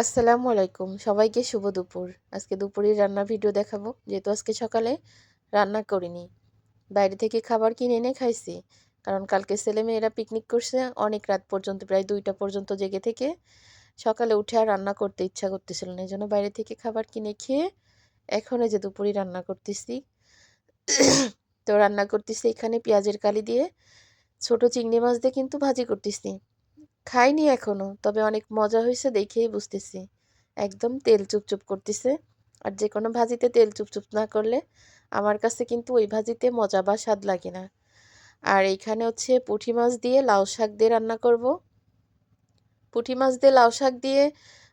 আসসালামু আলাইকুম, সবাইকে শুভ দুপুর। আজকে দুপুরের রান্নার ভিডিও দেখাবো, যেহেতু আজকে সকালে রান্না করিনি। বাইরে থেকে খাবার কিনে এনে খাইছি। কারণ কালকে ছেলেমেয়েরা পিকনিক করছে অনেক রাত পর্যন্ত, প্রায় 2টা পর্যন্ত জেগে থেকে সকালে উঠে আর রান্না করতে ইচ্ছা করতেছিল না। এজন্য বাইরে থেকে খাবার কিনে খেয়ে এখন এই যে দুপুরে রান্না করতেছি। তো রান্না করতেছি এখানে পেঁয়াজের কালি দিয়ে ছোট চিংড়ি মাছ দিয়ে কিন্তু ভাজি করতেছি। খাইনি এখনো, তবে অনেক মজা হয়েছে দেখেই বুঝতেছি। একদম তেল চুপচুপ করতেছে। আর যে কোনো ভাজিতে তেল চুপচুপ না করলে আমার কাছে কিন্তু ওই ভাজিতে মজা বা স্বাদ লাগে না। আর এইখানে হচ্ছে পুঁটি মাছ দিয়ে লাউ শাক দিয়ে রান্না করব। পুঁটি মাছ দিয়ে লাউ শাক দিয়ে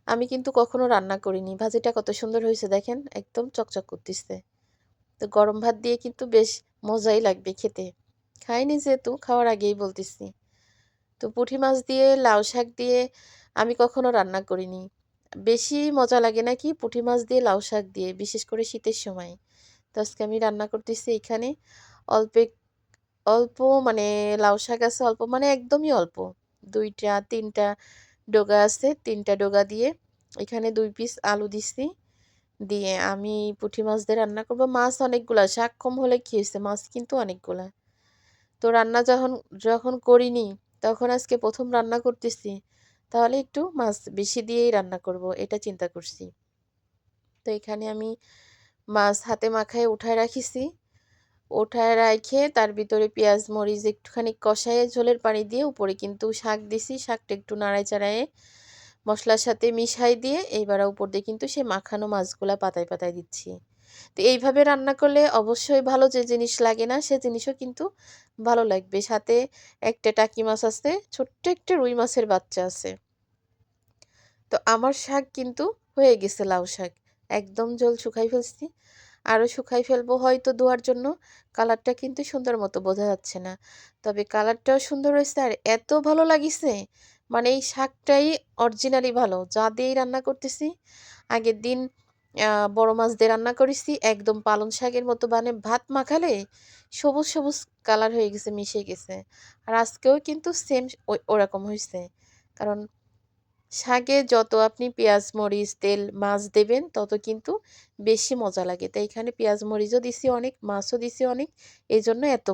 আমি কিন্তু কখনো রান্না করিনি। ভাজিটা কত সুন্দর হয়েছে দেখেন, একদম চকচক করতেছে। তো গরম ভাত দিয়ে কিন্তু বেশ মজাই লাগবে খেতে। খাইনি যেহেতু খাওয়ার আগেই বলতেছি। তো পুঁটি মাছ দিয়ে লাউ শাক দিয়ে আমি কখনো রান্না করিনি। বেশি মজা লাগে নাকি পুঁটি মাছ দিয়ে লাউ শাক দিয়ে, বিশেষ করে শীতের সময়। তো আজকে আমি রান্না করতেছি এখানে অল্প অল্প মানে লাউ শাক আছে অল্প, মানে একদমই অল্প। 2টা 3টা ডগা আছে, 3টা ডগা দিয়ে এখানে 2 পিস আলু দিছি। দিয়ে আমি পুঁটি মাছ দিয়ে রান্না করব। মাছ অনেকগুলা, শাক কম হলে কি হয়েছে, মাছ কিন্তু অনেকগুলা। তো রান্না যখন যখন করিনি, তখন আজকে প্রথম রান্না করতেছি, তাহলে একটু মাছ বেশি দিয়েই রান্না করব, এটা চিন্তা করছি। তো এখানে আমি মাছ হাতে মাখায় উঠায় রাখিছি। উঠায় রাখে তার ভিতরে পেঁয়াজ মরিচ একটুখানি কষায়ে ঝোলের পানি দিয়ে উপরে কিন্তু শাক দিছি। শাকটা একটু নাড়ায় চাড়ায়ে মশলার সাথে মিশাই দিয়ে এইবার উপর দিয়ে কিন্তু সেই মাখানো মাছগুলা পাতায় পাতায় দিচ্ছি। তো এইভাবে রান্না করলে অবশ্যই ভালো, যে জিনিস লাগে না সে জিনিসও কিন্তু ভালো লাগবে। সাথে একটা টাকি মাছ আছে, ছোট্ট একটা রুই মাছের বাচ্চা আছে। তো আমার শাক কিন্তু হয়ে গেছে, লাউ শাক একদম জল শুকাই ফেলছি। আরও শুকাই ফেলবো হয়তো ধোয়ার জন্য। কালারটা কিন্তু সুন্দর মতো বোঝা যাচ্ছে না, তবে কালারটাও সুন্দর হয়েছে আর এত ভালো লাগিছে। মানে এই শাকটাই অরিজিনালি ভালো, যা দিয়েই রান্না করতেছি। আগের দিন বড় মাছ দিয়ে রান্না করেছি, একদম পালং শাকের মতো, মানে ভাত মাখালে সবুজ সবুজ কালার হয়ে গেছে, মিশে গেছে। আর আজকেও কিন্তু সেম ওরকম হয়েছে। কারণ শাকে যত আপনি পেঁয়াজ মরিচ তেল মাছ দেবেন তত কিন্তু বেশি মজা লাগে। তাই এখানে পেঁয়াজ মরিচও দিছি অনেক, মাছও দিছি অনেক, এই জন্য এত